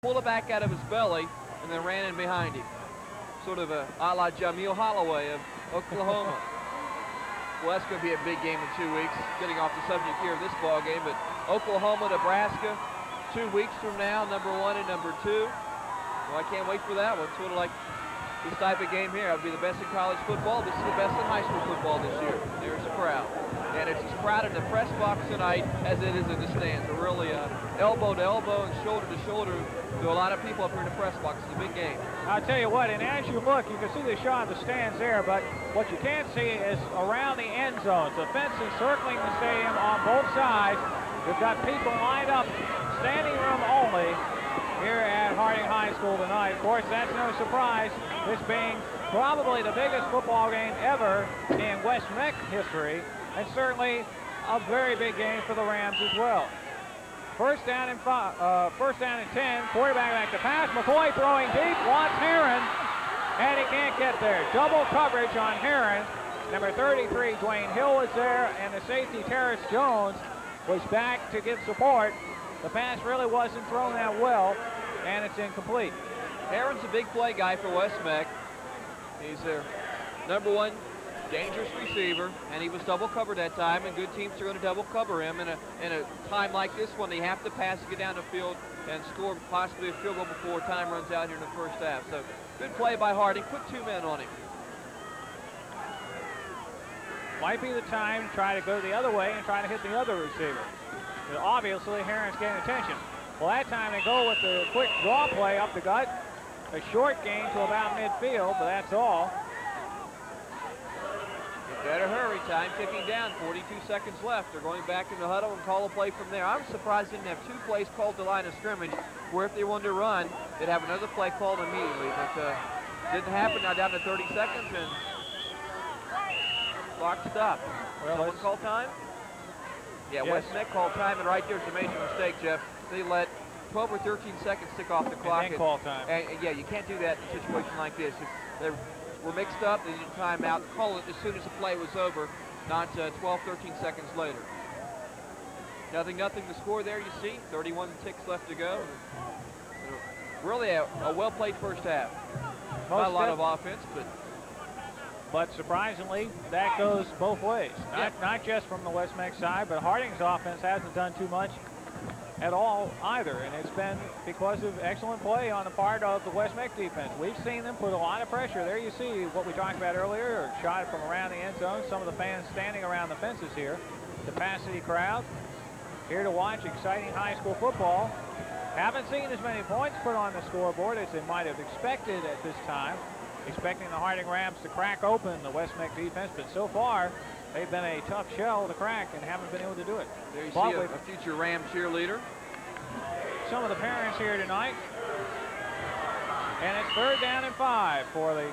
pulled it back out of his belly, and then ran in behind him. Sort of a la Jameel Holloway of Oklahoma. Well, that's going to be a big game in 2 weeks, getting off the subject here of this ball game, but Oklahoma, Nebraska, 2 weeks from now, number 1 and number 2. Well, I can't wait for that one. Sort of like this type of game here. It would be the best in college football. This is the best in high school football this year. There's the crowd. And it's as crowded in the press box tonight as it is in the stands. We're really elbow to elbow and shoulder to shoulder to a lot of people up here in the press box. It's a big game. I'll tell you what, and as you look, you can see the shot of the stands there, but what you can't see is around the end zones. The fence is circling the stadium on both sides. We've got people lined up, standing room only, here at Harding High School tonight. Of course, that's no surprise, this being probably the biggest football game ever in West Meck history, and certainly a very big game for the Rams as well. First down and 10, quarterback back to pass. McCoy throwing deep, wants Heron, and he can't get there. Double coverage on Heron. Number 33, Dwayne Hill, was there, and the safety, Terrace Jones, was back to give support. The pass really wasn't thrown that well, and it's incomplete. Heron's a big play guy for West Meck. He's their number 1 dangerous receiver, and he was double covered that time, and good teams are going to double cover him in a time like this one. They have to pass to get down the field and score possibly a field goal before time runs out here in the first half. So good play by Harding. Put 2 men on him. Might be the time to try to go the other way and try to hit the other receiver. But obviously, Heron's getting attention. Well, that time they go with the quick draw play up the gut. A short gain to about midfield, but that's all. Better hurry, time ticking down, 42 seconds left. They're going back in the huddle and call a play from there. I'm surprised they didn't have 2 plays called to line of scrimmage, where if they wanted to run, they'd have another play called immediately. But didn't happen. Now down to 30 seconds, and clock stopped. Well, someone call time? Yeah, yes. West Meck called time, and right there's a major mistake, Jeff. They let 12 or 13 seconds tick off the clock. And then call time. And yeah, you can't do that in a situation like this. If we're mixed up, they need a timeout. Call it as soon as the play was over, not 12, 13 seconds later. Nothing the score there, you see. 31 ticks left to go. Really a well-played first half. Not a lot of offense, but surprisingly, that goes both ways. Not just from the West Meck side, but Harding's offense hasn't done too much at all either, and it's been because of excellent play on the part of the West Meck defense. We've seen them put a lot of pressure. There you see what we talked about earlier, a shot from around the end zone. Some of the fans standing around the fences here. Capacity crowd here to watch exciting high school football. Haven't seen as many points put on the scoreboard as they might have expected at this time. Expecting the Harding Rams to crack open the West Meck defense, but so far they've been a tough shell to crack and haven't been able to do it. there you see a future Ram cheerleader. Some of the parents here tonight. And it's 3rd down and 5 for the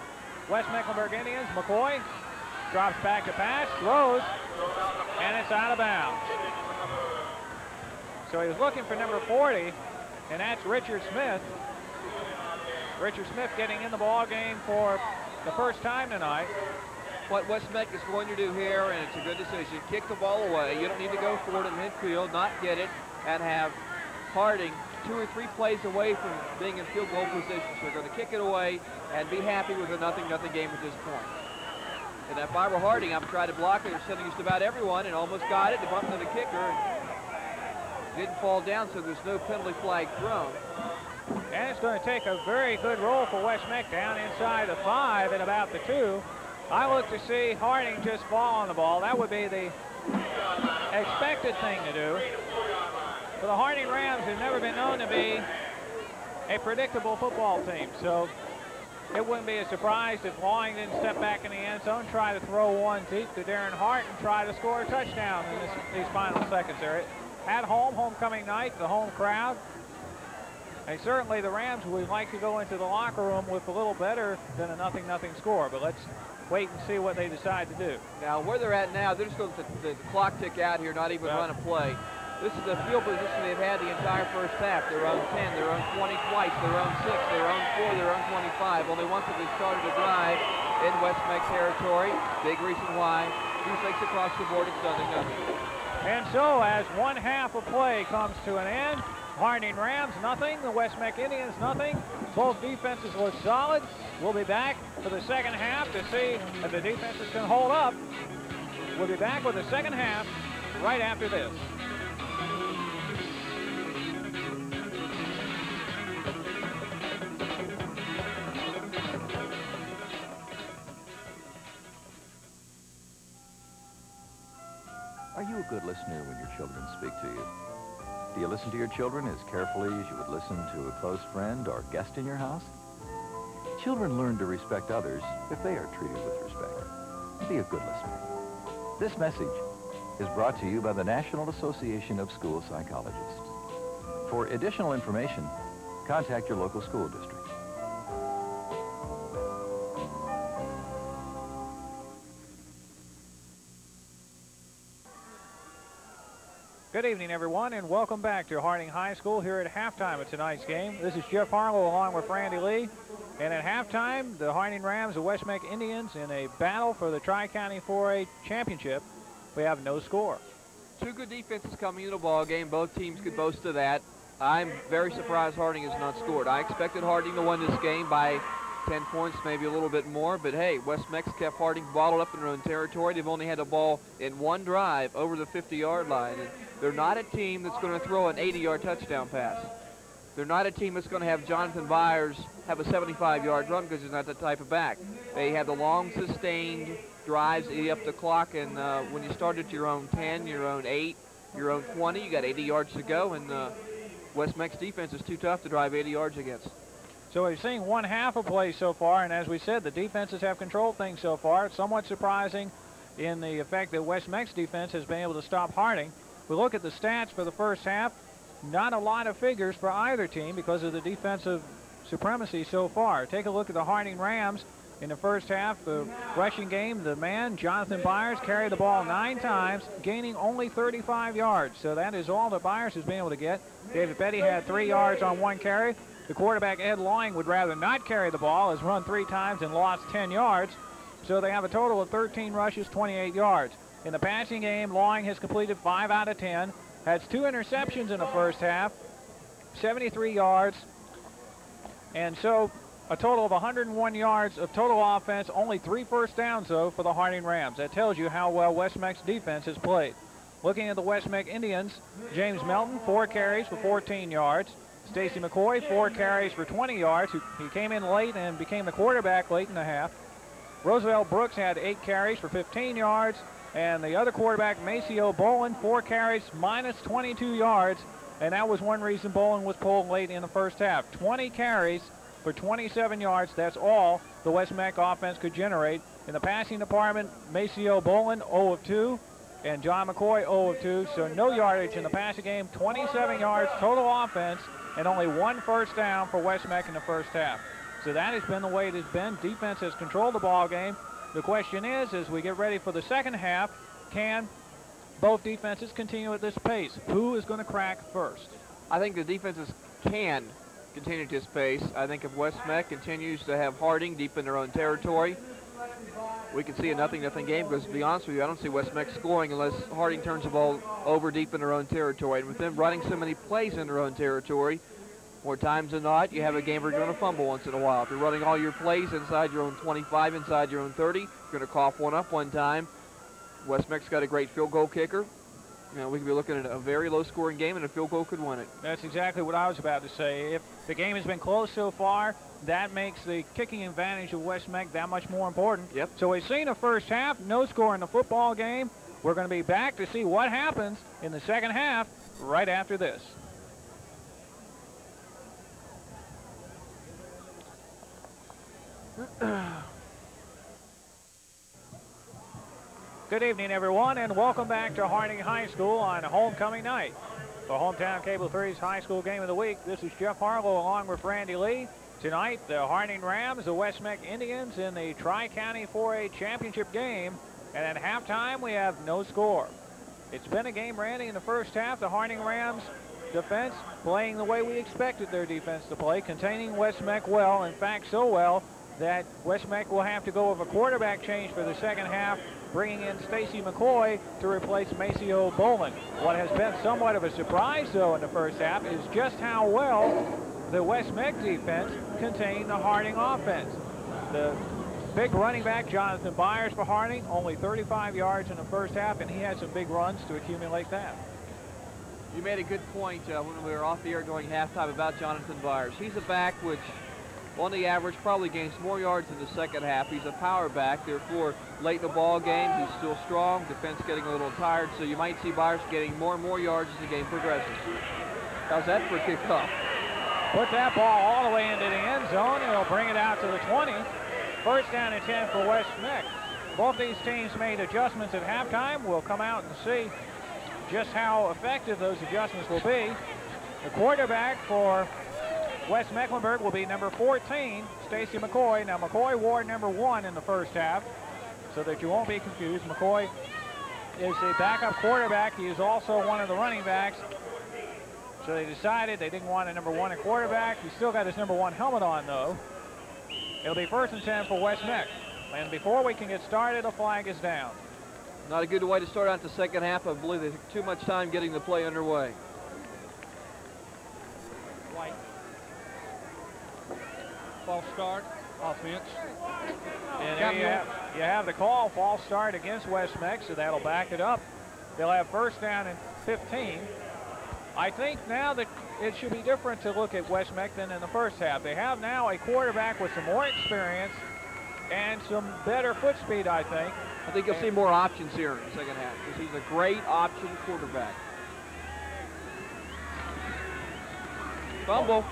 West Mecklenburg Indians. McCoy drops back to pass, throws, and it's out of bounds. So he was looking for number 40, and that's Richard Smith. Richard Smith getting in the ball game for the first time tonight. What West Meck is going to do here, and it's a good decision, kick the ball away. You don't need to go for it in midfield, not get it, and have Harding 2 or 3 plays away from being in field goal position. So they're going to kick it away and be happy with a nothing game at this point. And if I were Harding, I'm trying to block it. They're sending just about everyone and almost got it. They bumped into the kicker and didn't fall down, so there's no penalty flag thrown. And it's going to take a very good roll for West Meck down inside the 5 at about the 2. I look to see Harding just fall on the ball. That would be the expected thing to do. But the Harding Rams have never been known to be a predictable football team. So it wouldn't be a surprise if Lawing didn't step back in the end zone, try to throw one deep to Darren Hart and try to score a touchdown in these final seconds there. At home, homecoming night, the home crowd. And certainly the Rams would like to go into the locker room with a little better than a nothing score. But let's wait and see what they decide to do. Now, where they're at now, they're just going to let the clock tick out here, not even run a play. This is the field position they've had the entire first half. They're on 10, they're on 20 twice, they're on 6, they're on 4, they're on 25. Only once have they started to drive in West Meck territory. Big reason why. 2 6 across the board, it's nothing. And so as one half of play comes to an end, Harding Rams, nothing. The West Meck Indians, nothing. Both defenses look solid. We'll be back for the second half to see if the defenses can hold up. We'll be back with the second half right after this. Are you a good listener when your children speak to you? Do you listen to your children as carefully as you would listen to a close friend or guest in your house? Children learn to respect others if they are treated with respect. Be a good listener. This message is brought to you by the National Association of School Psychologists. For additional information, contact your local school district. Good evening, everyone, and welcome back to Harding High School here at halftime of tonight's game. This is Jeff Harlow along with Randy Lee. And at halftime, the Harding Rams, the West Meck Indians, in a battle for the Tri-County 4A championship, we have no score. Two good defenses coming into the ball game. Both teams could boast of that. I'm very surprised Harding has not scored. I expected Harding to win this game by 10 points, maybe a little bit more, but hey, West Meck's kept Harding bottled up in their own territory. They've only had the ball in one drive over the 50-yard line. And they're not a team that's going to throw an 80-yard touchdown pass. They're not a team that's going to have Jonathan Byers have a 75-yard run because he's not that type of back. They have the long, sustained drives, eat up the clock, and when you start at your own 10, your own 8, your own 20, you got 80 yards to go, and West Meck's defense is too tough to drive 80 yards against. So we've seen one half of play so far, and as we said, the defenses have controlled things so far. It's somewhat surprising in the effect that West Meck's defense has been able to stop Harding. We look at the stats for the first half, not a lot of figures for either team because of the defensive supremacy so far. Take a look at the Harding Rams in the first half. The rushing game, the man, Jonathan Byers, carried the ball 9 times, gaining only 35 yards. So that is all that Byers has been able to get. David Petty had 3 yards on 1 carry. The quarterback, Ed Lawing, would rather not carry the ball, has run 3 times and lost 10 yards. So they have a total of 13 rushes, 28 yards. In the passing game, Lawing has completed 5 out of 10, has 2 interceptions in the first half, 73 yards, and so a total of 101 yards of total offense, only 3 first downs, though, for the Harding Rams. That tells you how well West Meck's defense has played. Looking at the West Meck Indians, James Melton, 4 carries for 14 yards. Stacy McCoy, 4 carries for 20 yards. He came in late and became the quarterback late in the half. Roosevelt Brooks had 8 carries for 15 yards. And the other quarterback, Maceo Bolin, 4 carries, minus 22 yards. And that was one reason Bolin was pulled late in the first half. 20 carries for 27 yards. That's all the West Meck offense could generate. In the passing department, Maceo Bolin, 0 of 2. And John McCoy, 0 of 2. So no yardage in the passing game. 27 yards total offense. And only 1 first down for West Meck in the first half. So that has been the way it has been. Defense has controlled the ball game. The question is, as we get ready for the second half, can both defenses continue at this pace? Who is going to crack first? I think the defenses can continue at this pace. I think if West Meck continues to have Harding deep in their own territory, we can see a 0-0 game, because to be honest with you, I don't see West Meck scoring unless Harding turns the ball over deep in their own territory. And with them running so many plays in their own territory, more times than not, you have a game where you're going to fumble once in a while. If you're running all your plays inside your own 25, inside your own 30, you're going to cough one up one time. West Meck's got a great field goal kicker. You know, we could be looking at a very low-scoring game, and a field goal could win it. That's exactly what I was about to say. If the game has been close so far, that makes the kicking advantage of West Meck that much more important. Yep. So we've seen the first half, no score in the football game. We're going to be back to see what happens in the second half right after this. Good evening, everyone, and welcome back to Harding High School on homecoming night. For Hometown Cable 3's high school game of the week, this is Jeff Harlow along with Randy Lee. Tonight, the Harding Rams, the West Meck Indians in the Tri-County 4A championship game, and at halftime, we have no score. It's been a game, Randy, in the first half. The Harding Rams defense playing the way we expected their defense to play, containing West Meck well, in fact, so well that West Meck will have to go with a quarterback change for the second half bringing in Stacy McCoy to replace Maceo Bolin. What has been somewhat of a surprise, though, in the first half is just how well the West Meck defense contained the Harding offense. The big running back, Jonathan Byers for Harding, only 35 yards in the first half, and he had some big runs to accumulate that. You made a good point when we were off the air during halftime about Jonathan Byers. He's a back which, on the average, probably gains more yards in the second half. He's a power back, therefore, late in the ball game, he's still strong. Defense getting a little tired, so you might see Byers getting more and more yards as the game progresses. How's that for a kickoff? Put that ball all the way into the end zone, and it'll bring it out to the 20. First down and 10 for West Meck. Both these teams made adjustments at halftime. We'll come out and see just how effective those adjustments will be. The quarterback for West Mecklenburg will be number 14, Stacy McCoy. Now, McCoy wore number 1 in the first half, so that you won't be confused. McCoy is a backup quarterback. He is also one of the running backs. So they decided they didn't want a number 1 at quarterback. He's still got his number 1 helmet on, though. It'll be first and 10 for West Meck. And before we can get started, a flag is down. Not a good way to start out the second half. I believe they took too much time getting the play underway. White. False start, offense. And there you have the call, false start against West Meck, so that'll back it up. They'll have first down and 15. I think now that it should be different to look at West Meck than in the first half. They have now a quarterback with some more experience and some better foot speed, I think. I think you'll see more options here in the second half because he's a great option quarterback. Fumble.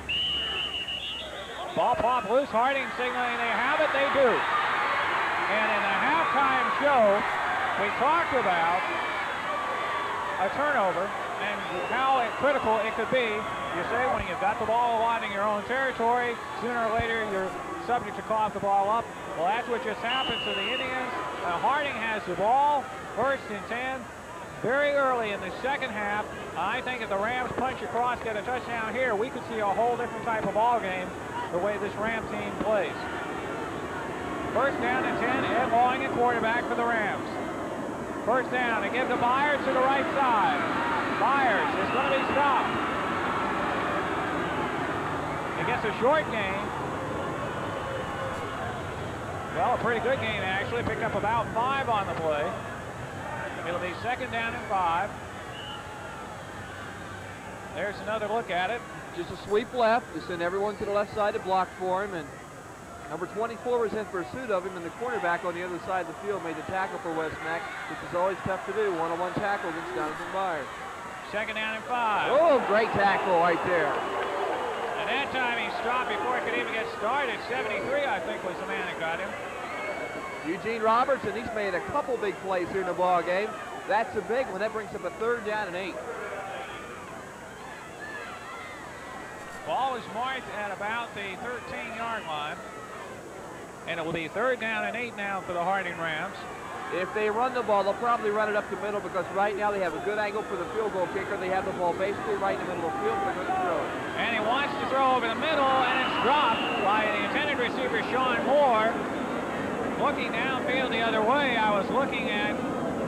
Ball popped loose. Harding signaling they have it. They do. And in the halftime show, we talked about a turnover and how critical it could be. You say when you've got the ball a lot in your own territory, sooner or later you're subject to cough the ball up. Well, that's what just happened to the Indians. Harding has the ball, first and 10, very early in the second half. I think if the Rams punch across, get a touchdown here, we could see a whole different type of ball game the way this Ram team plays. First down and 10, Ed Lawing at quarterback for the Rams. First down, they give to Byers to the right side. Byers is going to be stopped. He gets a short gain. Well, a pretty good gain, actually. Picked up about 5 on the play. It'll be second down and 5. There's another look at it. Just a sweep left to send everyone to the left side to block for him. And number 24 was in pursuit of him, and the cornerback on the other side of the field made the tackle for West Meck, which is always tough to do. One-on-one tackle against Jonathan Byers. Second down and 5. Oh, great tackle right there. And that time he stopped before it could even get started. 73, I think, was the man that got him. Eugene Robertson, he's made a couple big plays here in the ball game. That's a big one. That brings up a third down and 8. Ball is marked at about the 13-yard line. And it will be third down and 8 now for the Harding Rams. If they run the ball, they'll probably run it up the middle because right now they have a good angle for the field goal kicker. They have the ball basically right in the middle of the field, but they're going to throw it. And he wants to throw over the middle, and it's dropped by the intended receiver, Sean Moore. Looking downfield the other way, I was looking at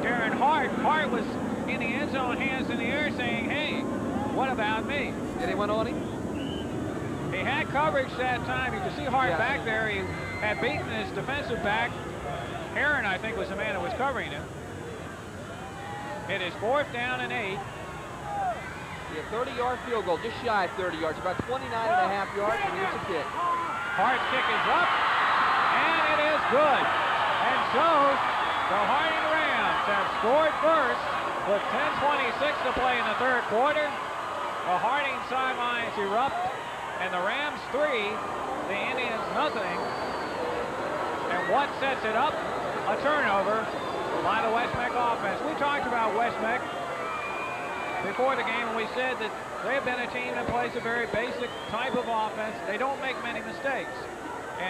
Darren Hart. Hart was in the end zone, hands in the air, saying, hey, what about me? Anyone on him? He had coverage that time. You can see Hart back there. He had beaten his defensive back. Heron, I think, was the man that was covering him. It is fourth down and 8. A 30-yard field goal, just shy of 30 yards, about 29.5 yards, and here's a kick. Hart's kick is up, and it is good. And so the Harding Rams have scored first with 10:26 to play in the third quarter. The Harding sidelines erupt, and the Rams 3, the Indians nothing. And what sets it up? A turnover by the West Meck offense. We talked about West Meck before the game, and we said that they've been a team that plays a very basic type of offense. They don't make many mistakes.